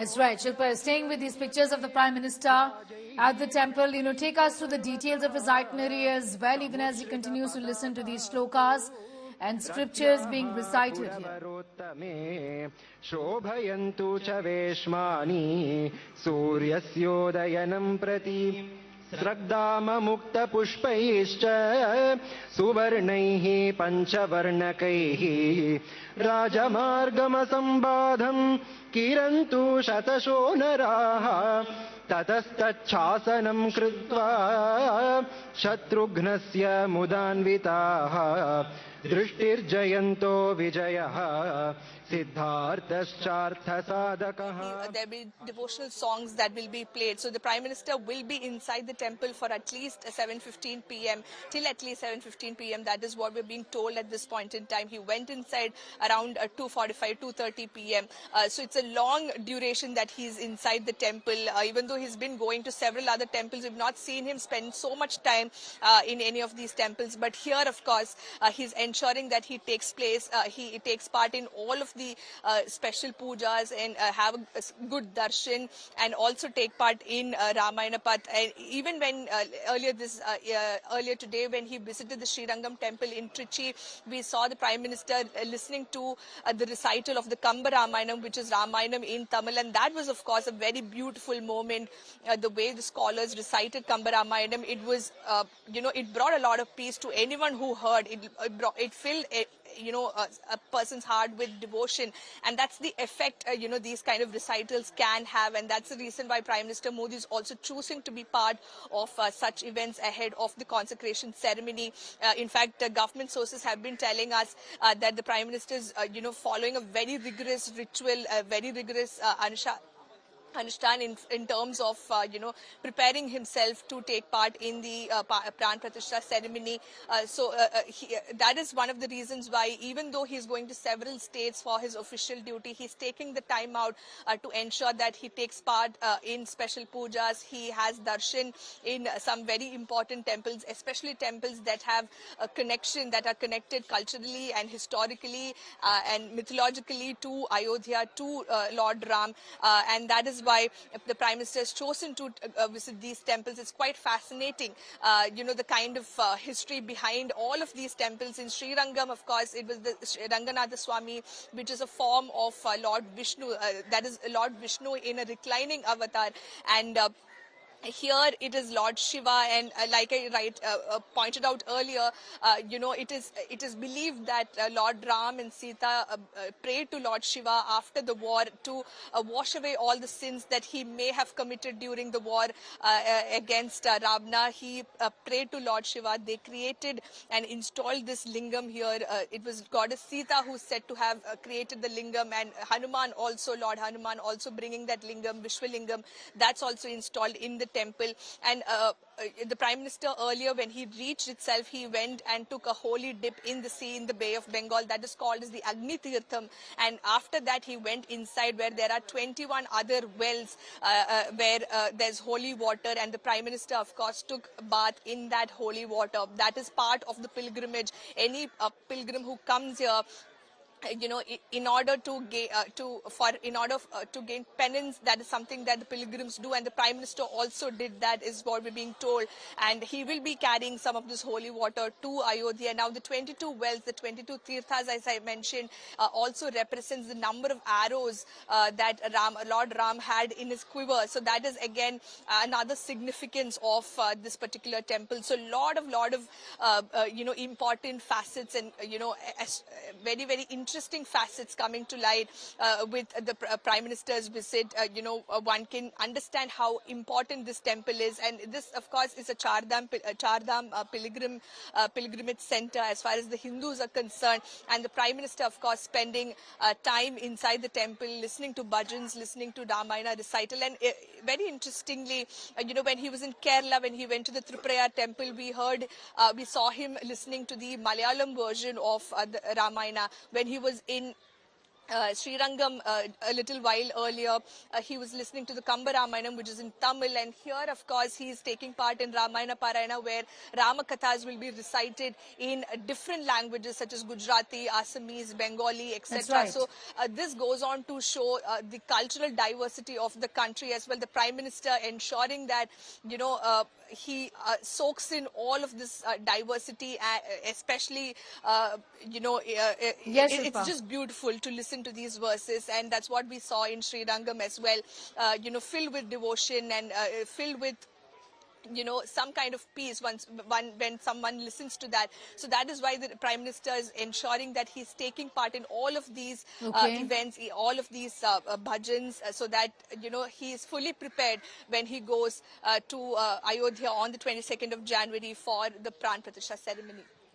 That's right, Shilpa. Staying with these pictures of the Prime Minister at the temple, take us through the details of his itinerary as well, even as he continues to listen to these shlokas and scriptures being recited here. Shobhayantu cha veshmani suryasyodayanam prati Sragdama mukta pushpaischa suvarnaihi panchavarnakaihi rajamargama sambadham kirantu shatasho naraha tatastacchasanam kritva shatrughnasya mudanvitaha drishtirjayanto vijayaha siddharthascha sadakaha. There will be devotional songs that will be played. So the Prime Minister will be inside the temple for at least 7:15 p.m. till at least 7:15 p.m. That is what we're being told at this point in time. He went inside around 2:45, 2:30 p.m. So it's a long duration that he's inside the temple. Even though he's been going to several other temples, we've not seen him spend so much time in any of these temples. But here, of course, he's ensuring that he takes part in all of the special pujas and have a good darshan and also take part in Ramayana path. And even when earlier today when he visited the Srirangam temple in Trichy, we saw the Prime Minister listening to the recital of the Kamba Ramayanam, which is Ramayanam in Tamil, and that was of course a very beautiful moment. The way the scholars recited Kamba Ramayanam, it was it brought a lot of peace to anyone who heard. It filled a person's heart with devotion, and that's the effect these kind of recitals can have, and that's the reason why Prime Minister Modi is also choosing to be part of such events ahead of the consecration ceremony. In fact, government sources have been telling us that the Prime Minister is following a very rigorous ritual, very rigorous Anushthan in terms of preparing himself to take part in the Prana Pratishtha ceremony. That is one of the reasons why, even though he's going to several states for his official duty, he's taking the time out to ensure that he takes part in special pujas. He has darshan in some very important temples, especially temples that have a connection, that are connected culturally and historically and mythologically to Ayodhya, to Lord Ram, and that is why the Prime Minister has chosen to visit these temples. It's quite fascinating, the kind of history behind all of these temples. In Sri Rangam, of course, it was the Ranganatha Swami, which is a form of Lord Vishnu, that is Lord Vishnu in a reclining avatar, and here it is Lord Shiva, and like I pointed out earlier, it is believed that Lord Ram and Sita prayed to Lord Shiva after the war to wash away all the sins that he may have committed during the war against Ravana. He prayed to Lord Shiva. They created and installed this lingam here. It was goddess Sita who is said to have created the lingam, and Hanuman also, Lord Hanuman also bringing that lingam, Vishwalingam, that's also installed in the temple. And the Prime Minister earlier, when he reached itself, he went and took a holy dip in the sea in the Bay of Bengal. That is called as the Agni Tirtham. And after that, he went inside where there are 21 other wells where there's holy water. And the Prime Minister, of course, took a bath in that holy water. That is part of the pilgrimage. Any pilgrim who comes here, in order to gain penance, that is something that the pilgrims do, and the Prime Minister also did that, is what we're being told. And he will be carrying some of this holy water to Ayodhya. Now, the 22 wells, the 22 tirthas, as I mentioned, also represents the number of arrows that Lord Ram had in his quiver. So that is again another significance of this particular temple. So lot of important facets and very, very interesting facets coming to light with the Prime Minister's visit. One can understand how important this temple is, and this, of course, is a Chardham pilgrimage center as far as the Hindus are concerned. And the Prime Minister, of course, spending time inside the temple, listening to bhajans, listening to Ramayana recital. And very interestingly, when he was in Kerala, when he went to the Tripuraya temple, we saw him listening to the Malayalam version of the Ramayana. When he was in Srirangam a little while earlier. He was listening to the Kamba Ramayanam, which is in Tamil, and here, of course, he is taking part in Ramayana Parayana, where Rama Kathas will be recited in different languages such as Gujarati, Assamese, Bengali, etc. That's right. So this goes on to show the cultural diversity of the country as well. The Prime Minister ensuring that, he soaks in all of this diversity, especially, Yes, it's Shilpa. just beautiful to listen to these verses, and that's what we saw in Sri Rangam as well, filled with devotion and filled with some kind of peace when someone listens to that. So that is why the Prime Minister is ensuring that he's taking part in all of these Okay. events, all of these bhajans, so that he is fully prepared when he goes to Ayodhya on the 22nd of January for the Prana Pratishtha ceremony.